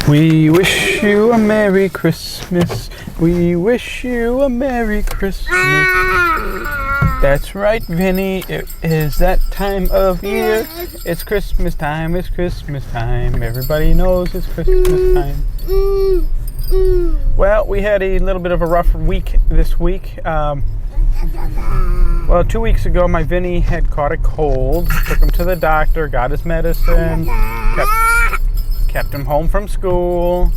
We wish you a Merry Christmas. We wish you a Merry Christmas. That's right, Vinny. It is that time of year. It's Christmas time. It's Christmas time. Everybody knows it's Christmas time. Well, we had a little bit of a rough week this week. Well, 2 weeks ago, my Vinny had caught a cold. Took him to the doctor, got his medicine, kept him home from school.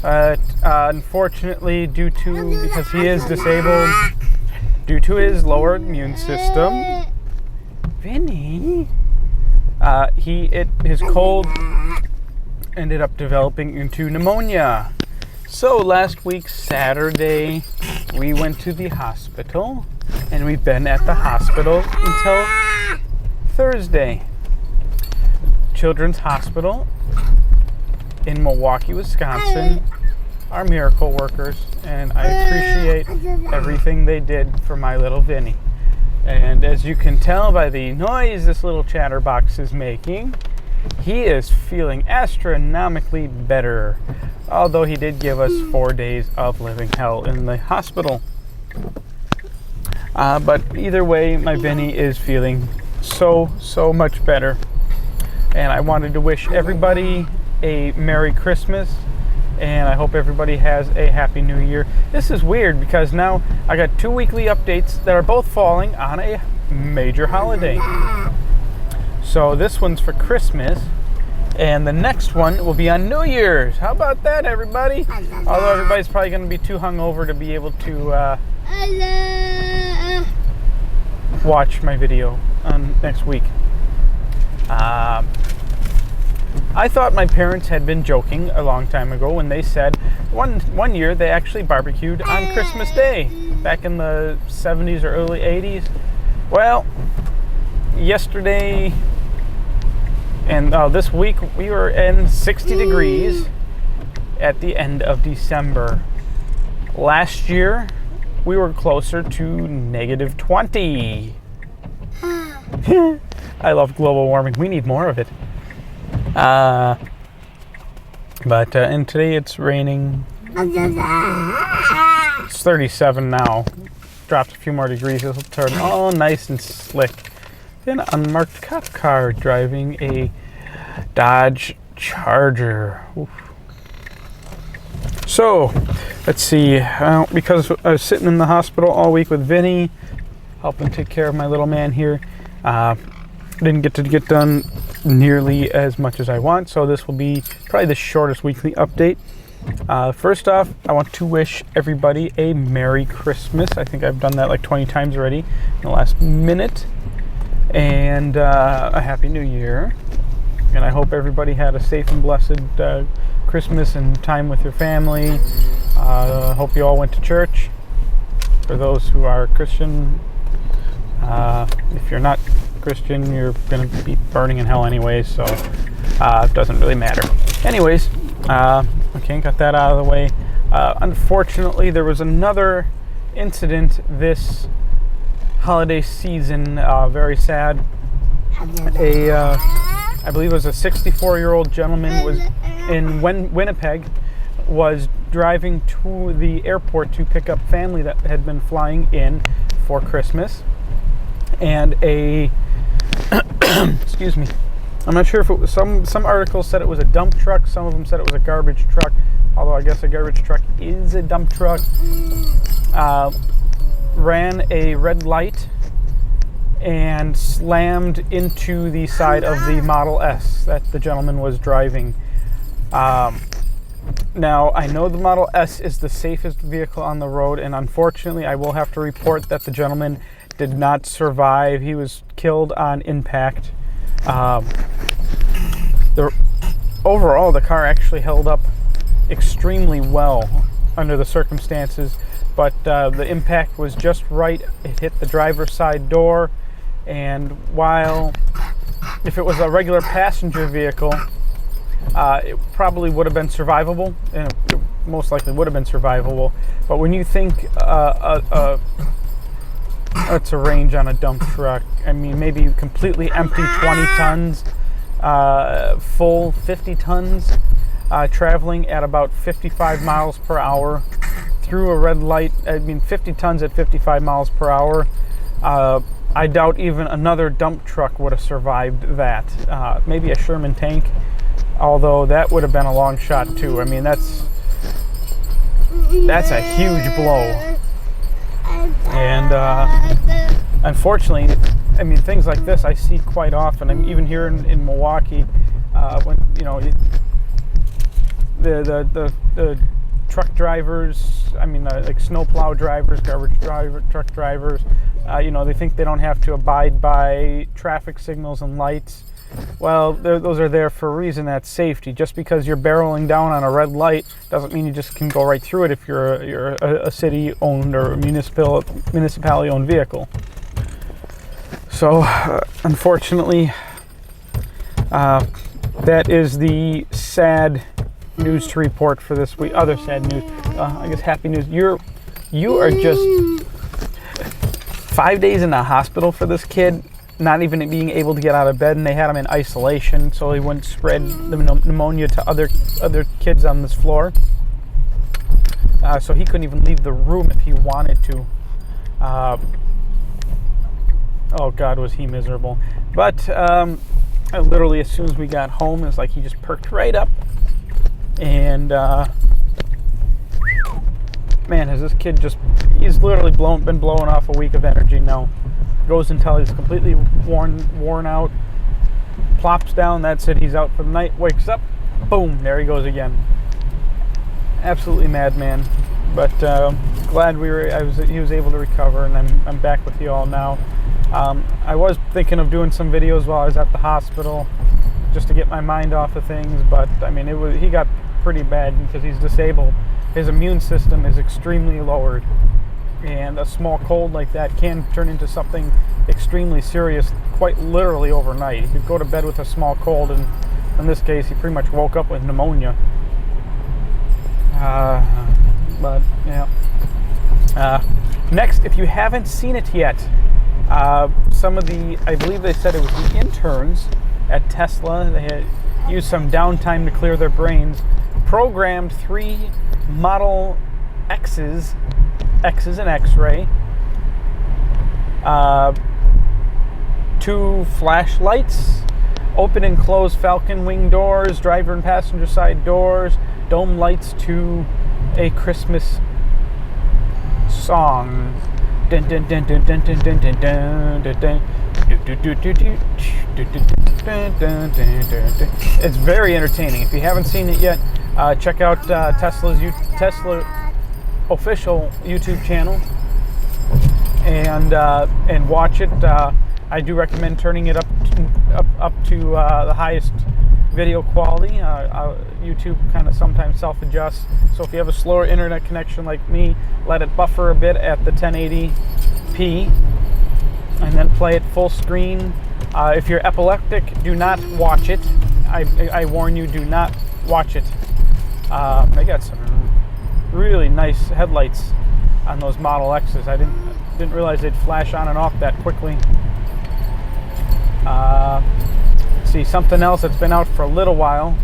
Unfortunately, because he is disabled, due to his lower immune system, Vinny, his cold ended up developing into pneumonia. So last week, Saturday, we went to the hospital, and we've been at the hospital until Thursday. Children's Hospital in Milwaukee, Wisconsin are miracle workers, and I appreciate everything they did for my little Vinny. And as you can tell by the noise this little chatterbox is making, he is feeling astronomically better, although he did give us 4 days of living hell in the hospital. But either way, my Vinny is feeling so much better. And I wanted to wish everybody a Merry Christmas, and I hope everybody has a Happy New Year. This is weird because now I got 2 weekly updates that are both falling on a major holiday. So this one's for Christmas, and the next one will be on New Year's. How about that, everybody? Although everybody's probably going to be too hungover to be able to watch my video next week. I thought my parents had been joking a long time ago when they said one year they actually barbecued on Christmas Day back in the 70s or early 80s. Well, yesterday and this week we were in 60 degrees at the end of December. Last year we were closer to negative 20. I love global warming. We need more of it. And today it's raining. It's 37 now. Dropped a few more degrees. It'll turn all nice and slick. An unmarked cop car driving a Dodge Charger. Oof. So, let's see. Because I was sitting in the hospital all week with Vinny, helping take care of my little man here, didn't get to get done nearly as much as I want, so this will be probably the shortest weekly update. First off, I want to wish everybody a Merry Christmas. I think I've done that like 20 times already in the last minute. And a Happy New Year. And I hope everybody had a safe and blessed Christmas and time with your family. Hope you all went to church. For those who are Christian, if you're not Christian, you're going to be burning in hell anyway, so it doesn't really matter. Anyways, okay, got that out of the way. Unfortunately, there was another incident this holiday season, very sad. I believe it was a 64-year-old gentleman was in Winnipeg, was driving to the airport to pick up family that had been flying in for Christmas, and excuse me, I'm not sure if it was some articles said it was a dump truck, some of them said it was a garbage truck, although I guess a garbage truck is a dump truck. Ran a red light and slammed into the side of the Model S that the gentleman was driving. Now, I know the Model S is the safest vehicle on the road, and unfortunately I will have to report that the gentleman did not survive. He was killed on impact. Overall, the car actually held up extremely well under the circumstances, but the impact was just right. It hit the driver's side door, and while if it was a regular passenger vehicle, it probably would have been survivable, and it most likely would have been survivable. But when you think it's a range on a dump truck, I mean, maybe completely empty 20 tons, full 50 tons, traveling at about 55 miles per hour through a red light. 50 tons at 55 miles per hour. I doubt even another dump truck would have survived that. Maybe a Sherman tank, although that would have been a long shot too. I mean, that's a huge blow. And unfortunately, I mean, things like this I see quite often. I'm even here in Milwaukee, when the truck drivers, like snowplow drivers, truck drivers, they think they don't have to abide by traffic signals and lights. Well, those are there for a reason. That's safety. Just because you're barreling down on a red light doesn't mean you just can go right through it if you're a city-owned or municipality-owned vehicle. So, unfortunately, that is the sad news to report for this week. Other sad news, I guess happy news. You are just 5 days in the hospital for this kid, not even being able to get out of bed, and they had him in isolation so he wouldn't spread the pneumonia to other kids on this floor. So he couldn't even leave the room if he wanted to. Oh God, was he miserable. But literally as soon as we got home, it's like he just perked right up. And man, has this kid he's literally been blowing off a week of energy now. Goes until he's completely worn out, plops down, that's it, he's out for the night, wakes up, boom, there he goes again. Absolutely madman. But glad he was able to recover, and I'm back with you all now. I was thinking of doing some videos while I was at the hospital, just to get my mind off of things, but I mean, he got pretty bad because he's disabled. His immune system is extremely lowered, and a small cold like that can turn into something extremely serious quite literally overnight. He could go to bed with a small cold, and in this case he pretty much woke up with pneumonia. But yeah. Next, if you haven't seen it yet, some of I believe they said it was the interns at Tesla, they had used some downtime to clear their brains, programmed 3 Model X's and X-ray, 2 flashlights, open and close Falcon wing doors, driver and passenger side doors, dome lights to a Christmas song. Dun, dun, dun, dun, dun, dun, dun, dun, dun, dun, dun. It's very entertaining. If you haven't seen it yet, check out Tesla official YouTube channel and watch it. I do recommend turning it up to the highest video quality. YouTube kind of sometimes self-adjusts, so if you have a slower internet connection like me, let it buffer a bit at the 1080p and then play it full screen. If you're epileptic, do not watch it. I warn you, do not watch it. They got some really nice headlights on those Model X's. I didn't realize they'd flash on and off that quickly. See, something else that's been out for a little while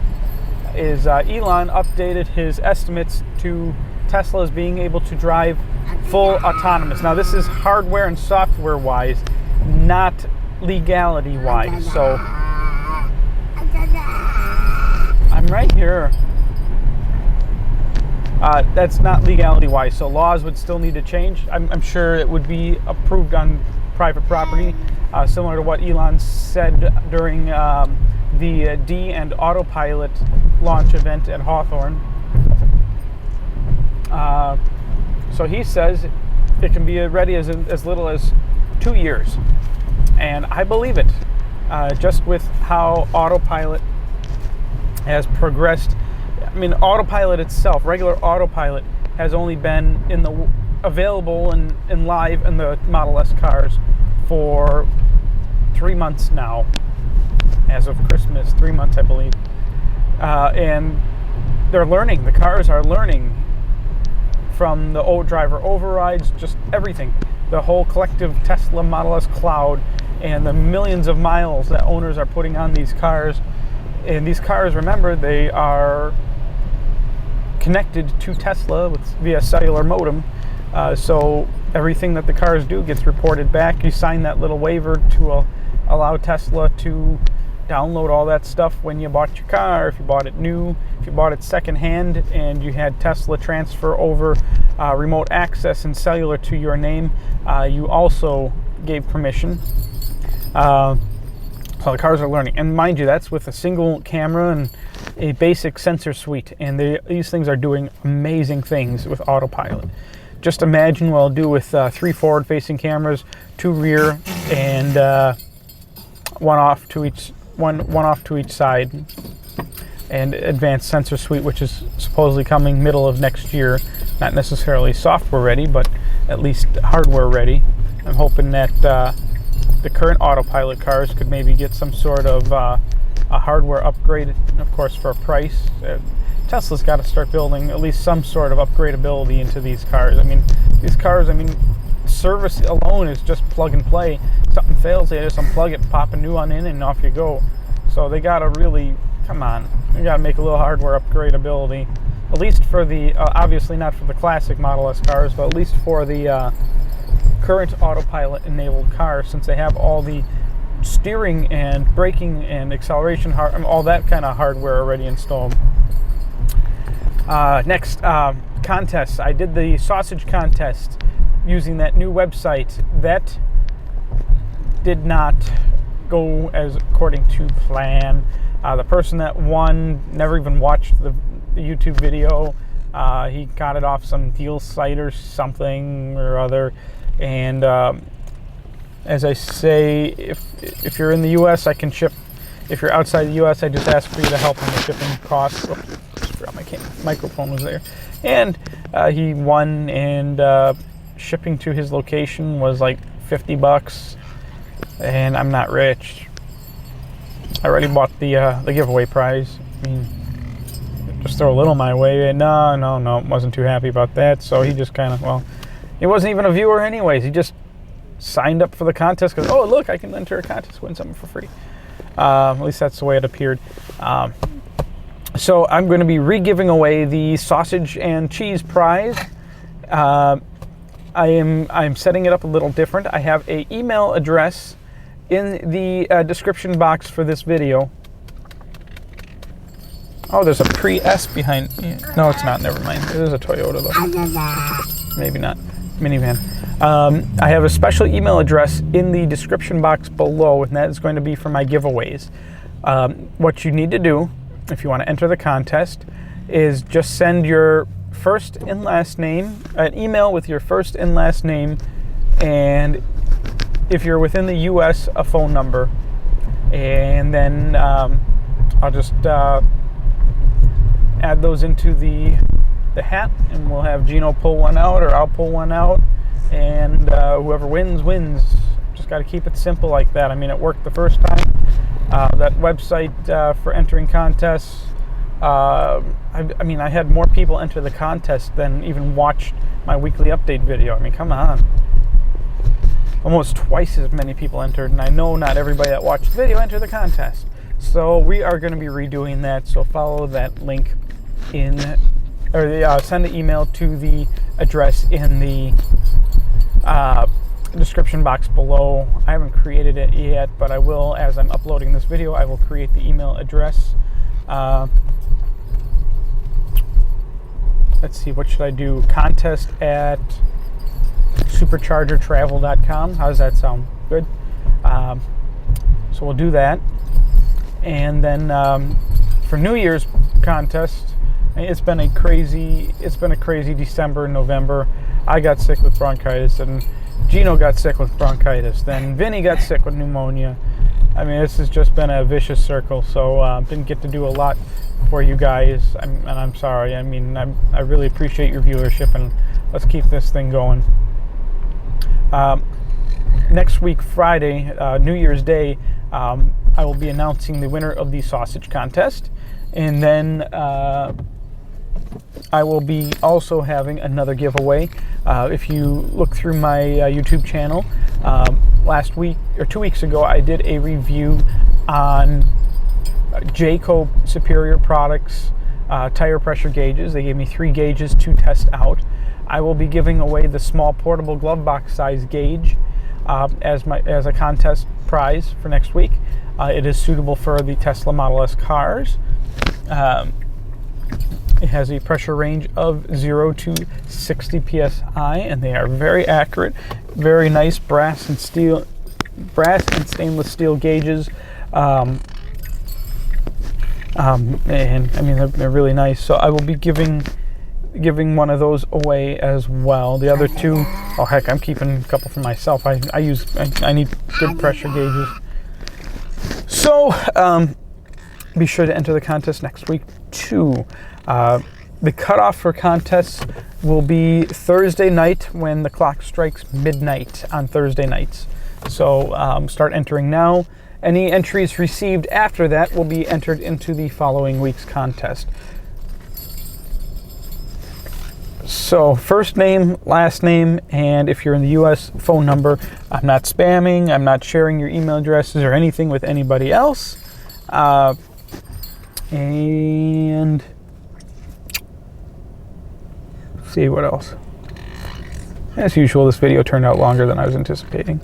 is Elon updated his estimates to Tesla's being able to drive full autonomous. Now, this is hardware and software wise, not legality wise. So I'm right here. That's not legality wise, so laws would still need to change. I'm sure it would be approved on private property, similar to what Elon said during the D and Autopilot launch event at Hawthorne. So he says it can be ready as little as 2 years, and I believe it, just with how Autopilot has progressed. I mean, Autopilot itself, regular Autopilot, has only been available and live in the Model S cars for 3 months now, as of Christmas. 3 months, I believe. And they're learning. The cars are learning from the old driver overrides, just everything. The whole collective Tesla Model S cloud and the millions of miles that owners are putting on these cars. And these cars, remember, they are connected to Tesla via cellular modem. So everything that the cars do gets reported back. You sign that little waiver to allow Tesla to download all that stuff when you bought your car, if you bought it new, if you bought it secondhand, and you had Tesla transfer over remote access and cellular to your name. You also gave permission. So the cars are learning. And mind you, that's with a single camera and a basic sensor suite. And these things are doing amazing things with Autopilot. Just imagine what I'll do with 3 forward-facing cameras, 2 rear, and one off to each side, and advanced sensor suite, which is supposedly coming middle of next year. Not necessarily software ready, but at least hardware ready. I'm hoping that the current Autopilot cars could maybe get some sort of a hardware upgrade, of course, for a price. Tesla's got to start building at least some sort of upgradability into these cars. I mean, these cars, service alone is just plug and play. Something fails, they just unplug it, pop a new one in, and off you go. So they got to really, come on, they got to make a little hardware upgradability, at least for the, obviously not for the classic Model S cars, but at least for the current Autopilot enabled cars, since they have all the steering and braking and acceleration, all that kind of hardware already installed. Next, contests. I did the sausage contest using that new website. That did not go as according to plan. The person that won never even watched the YouTube video. He got it off some deal site or something or other. And as I say, if you're in the U.S., I can ship. If you're outside the U.S., I just ask for you to help on the shipping costs. Oops, just forgot my microphone was there. And he won, and shipping to his location was like $50, and I'm not rich. I already bought the giveaway prize. Just throw a little my way. No, wasn't too happy about that. So he just kind of, he wasn't even a viewer anyways. He just signed up for the contest because, oh, look, I can enter a contest, win something for free. At least that's the way it appeared. So I'm going to be re-giving away the sausage and cheese prize. I'm setting it up a little different. I have an email address in the description box for this video. Oh, there's a Pre-S behind. No, it's not. Never mind. It is a Toyota, though. Maybe not. Minivan. I have a special email address in the description box below, and that is going to be for my giveaways. What you need to do, if you want to enter the contest, is just send your first and last name, an email with your first and last name, and if you're within the U.S., a phone number. And then I'll just add those into the hat, and we'll have Gino pull one out, or I'll pull one out, and whoever wins, wins. Just got to keep it simple like that. It worked the first time. That website for entering contests, I had more people enter the contest than even watched my weekly update video. Come on. Almost twice as many people entered, and I know not everybody that watched the video entered the contest. So we are going to be redoing that, so follow that link in, or send an email to the address in the description box below. I haven't created it yet, but I will, as I'm uploading this video, I will create the email address. Let's see, what should I do? Contest at superchargertravel.com. How does that sound? Good. So we'll do that. And then for New Year's contest, it's been a crazy December and November. I got sick with bronchitis, and Gino got sick with bronchitis. Then Vinny got sick with pneumonia. This has just been a vicious circle. So didn't get to do a lot for you guys, and I'm sorry. I really appreciate your viewership, and let's keep this thing going. Next week, Friday, New Year's Day, I will be announcing the winner of the sausage contest, and then I will be also having another giveaway. If you look through my YouTube channel, last week or 2 weeks ago, I did a review on Jayco Superior products. tire pressure gauges. They gave me 3 gauges to test out. I will be giving away the small portable glove box size gauge as a contest prize for next week. It is suitable for the Tesla Model S cars. It has a pressure range of 0 to 60 psi, and they are very accurate, very nice brass and stainless steel gauges. And I mean, they're really nice. So I will be giving one of those away as well. The other 2, oh heck, I'm keeping a couple for myself. I need good pressure gauges. So be sure to enter the contest next week too. The cutoff for contests will be Thursday night when the clock strikes midnight on Thursday nights. So start entering now. Any entries received after that will be entered into the following week's contest. So first name, last name, and if you're in the US, phone number. I'm not spamming. I'm not sharing your email addresses or anything with anybody else. And let's see what else. As usual, this video turned out longer than I was anticipating.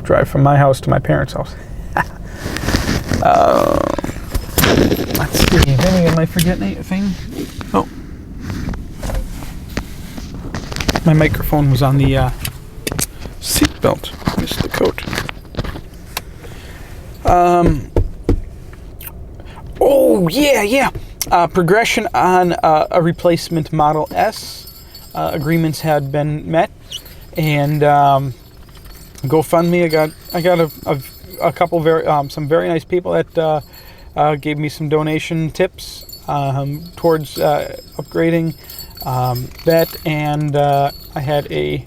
Drive from my house to my parents' house. Let's see, Vinny, am I forgetting anything? Oh. My microphone was on the seat belt. Missed the coat. Oh, yeah. Progression on a replacement Model S. Agreements had been met. And GoFundMe, I got a couple some very nice people that gave me some donation tips towards upgrading that, and I had a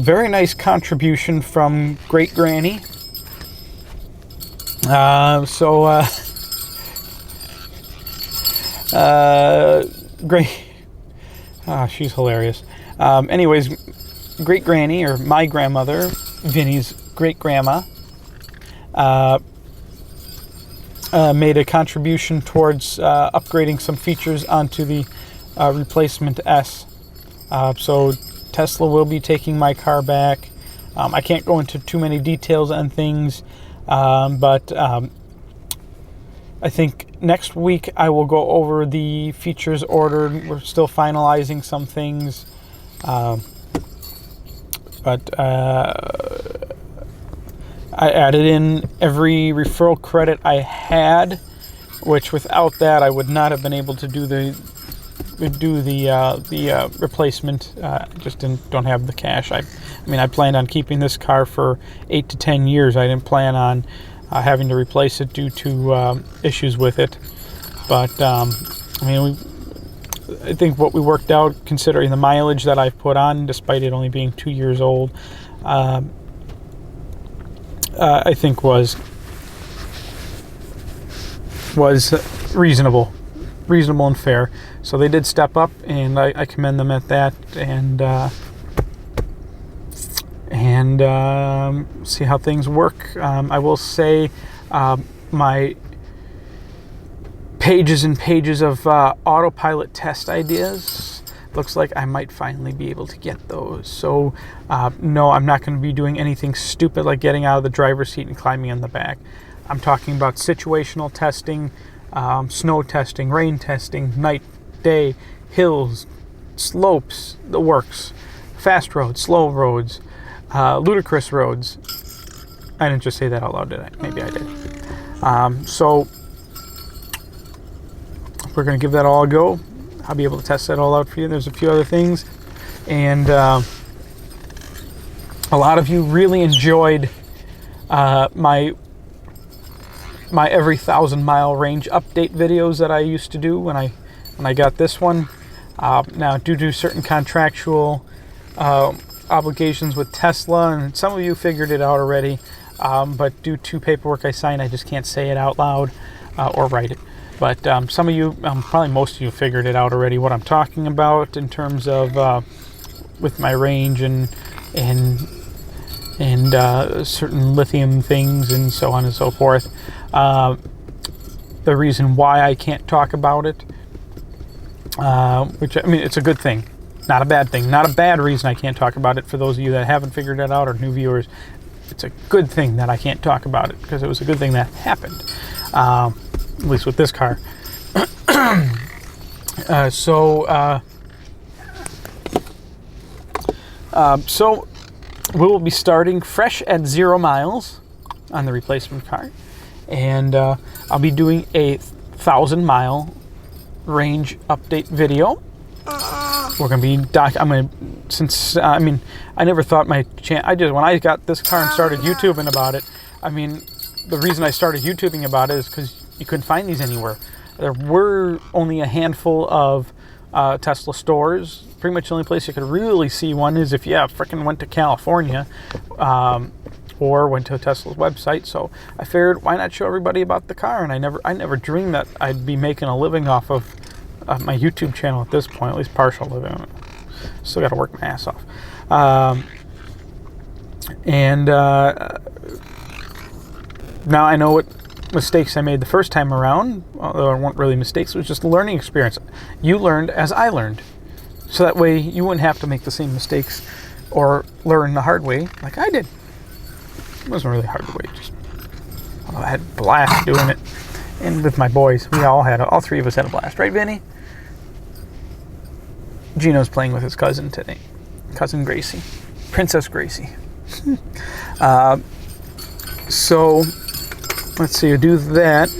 very nice contribution from Great Granny. Great. She's hilarious. Anyways, Great Granny, or my grandmother, Vinny's great grandma, made a contribution towards upgrading some features onto the replacement S. So Tesla will be taking my car back. I can't go into too many details on things, but I think next week I will go over the features ordered. We're still finalizing some things, but I added in every referral credit I had, which without that I would not have been able to do the replacement. I just don't have the cash. I mean, I planned on keeping this car for 8 to 10 years. I didn't plan on having to replace it due to issues with it. But I mean, I think what we worked out, considering the mileage that I've put on, despite it only being 2 years old, I think was reasonable and fair. So they did step up, and I commend them at that, and see how things work. I will say my pages and pages of Autopilot test ideas, looks like I might finally be able to get those. So no, I'm not going to be doing anything stupid like getting out of the driver's seat and climbing in the back. I'm talking about situational testing, snow testing, rain testing, night, day, hills, slopes, the works, fast roads, slow roads, ludicrous roads. I didn't just say that out loud, did I? Maybe I did. So we're going to give that all a go. I'll be able to test that all out for you. There's a few other things, and a lot of you really enjoyed my every 1,000-mile range update videos that I used to do when I got this one. Now, due to certain contractual obligations with Tesla, and some of you figured it out already, but due to paperwork I signed, I just can't say it out loud or write it. But some of you, probably most of you, figured it out already what I'm talking about in terms of with my range and certain lithium things and so on and so forth. the reason why I can't talk about it. Which, I mean, it's a good thing, not a bad thing. Not a bad reason I can't talk about it. For those of you that haven't figured it out, or new viewers, it's a good thing that I can't talk about it, because it was a good thing that happened, at least with this car. So we will be starting fresh at 0 miles on the replacement car, and I'll be doing a 1,000-mile range update video. We're gonna be I mean, I never thought my when I got this car and started YouTubing about it, I mean, the reason I started YouTubing about it is because you couldn't find these anywhere. There were only a handful of Tesla stores. Pretty much the only place you could really see one is if you frickin' went to California, or went to Tesla's website. So I figured, why not show everybody about the car? And I never dreamed that I'd be making a living off of my YouTube channel at this point, at least partial living. Still got to work my ass off. Now I know what mistakes I made the first time around, although they weren't really mistakes. It was just a learning experience. You learned as I learned. So that way you wouldn't have to make the same mistakes or learn the hard way like I did. It wasn't really hard way, just I had a blast doing it. And with my boys, we all three of us had a blast. Right, Vinny? Gino's playing with his cousin today. Cousin Gracie. Princess Gracie. So, let's see, we'll do that.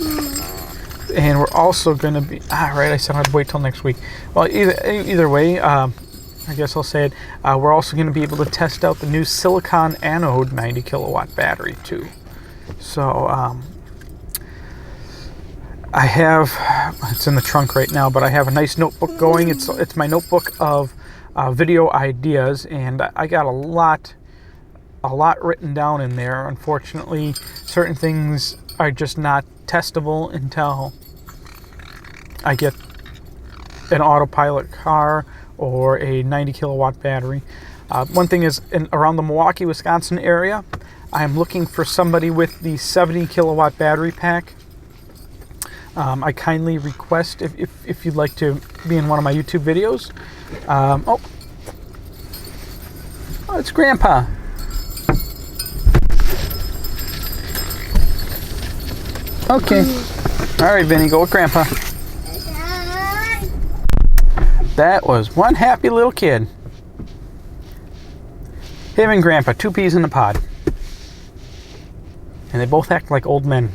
And we're also going to be... right, I said I'd wait till next week. Well, either way, I guess I'll say it. We're also going to be able to test out the new silicon anode 90 kilowatt battery, too. So, I have... It's in the trunk right now, but I have a nice notebook going. It's my notebook of video ideas, and I got a lot written down in there. Unfortunately, certain things are just not testable until I get an Autopilot car or a 90 kilowatt battery. One thing is, around the Milwaukee, Wisconsin area, I'm looking for somebody with the 70 kilowatt battery pack. I kindly request if you'd like to be in one of my YouTube videos. Oh, it's Grandpa. Okay. All right, Vinny, go with Grandpa. That was one happy little kid. Him and Grandpa, 2 peas in a pod. And they both act like old men.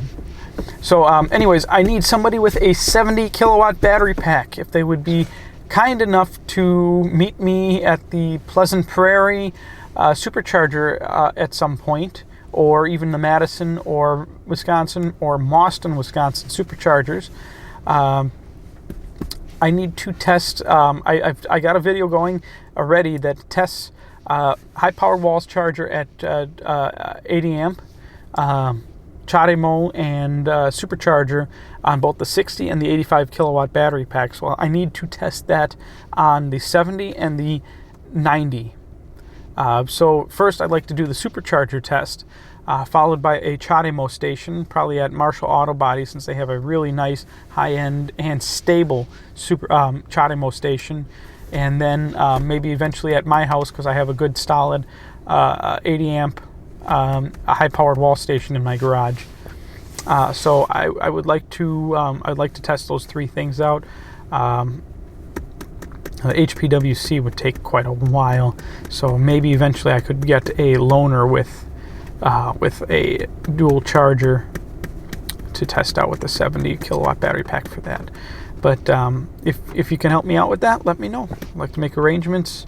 So, anyways, I need somebody with a 70 kilowatt battery pack. If they would be kind enough to meet me at the Pleasant Prairie supercharger at some point, or even the Madison or Wisconsin or Mauston, Wisconsin superchargers. I need to test. I got a video going already that tests high-powered walls charger at 80 amp, CHAdeMO and supercharger on both the 60 and the 85 kilowatt battery packs. Well, I need to test that on the 70 and the 90. So first I'd like to do the supercharger test, followed by a CHAdeMO station, probably at Marshall Auto Body, since they have a really nice high-end and stable CHAdeMO station, and then maybe eventually at my house, because I have a good solid 80 amp a high-powered wall station in my garage. So I would like to I'd like to test those 3 things out. The HPWC would take quite a while, so maybe eventually I could get a loaner with a dual charger to test out with the 70 kilowatt battery pack for that. But if you can help me out with that, let me know. I'd like to make arrangements.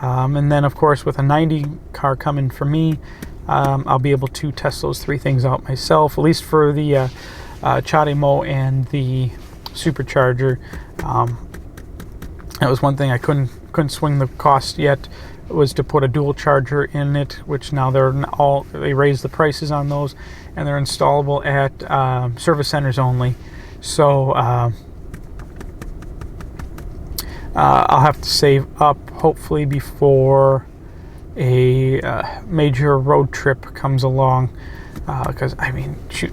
And then, of course, with a 90 car coming for me, I'll be able to test those 3 things out myself, at least for the CHAdeMO and the supercharger. That was one thing I couldn't swing the cost yet, was to put a dual charger in it, which now they raised the prices on those, and they're installable at service centers only. So I'll have to save up, hopefully before a major road trip comes along, because I mean, shoot,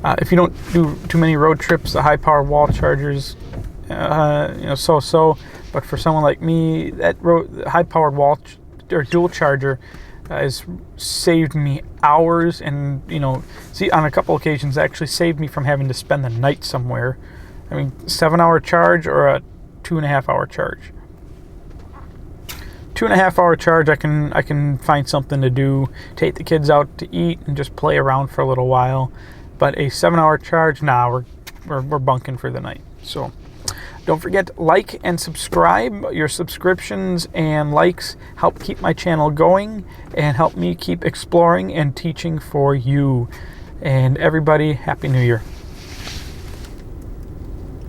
If you don't do too many road trips, the high-power wall chargers, so. But for someone like me, that high-powered wall or dual charger has saved me hours, and on a couple occasions, actually saved me from having to spend the night somewhere. I mean, 7-hour charge or a 2.5-hour charge. 2.5-hour charge, I can find something to do, take the kids out to eat, and just play around for a little while. But a 7-hour charge, nah, we're bunking for the night. So don't forget to like and subscribe. Your subscriptions and likes help keep my channel going and help me keep exploring and teaching for you. And everybody, Happy New Year.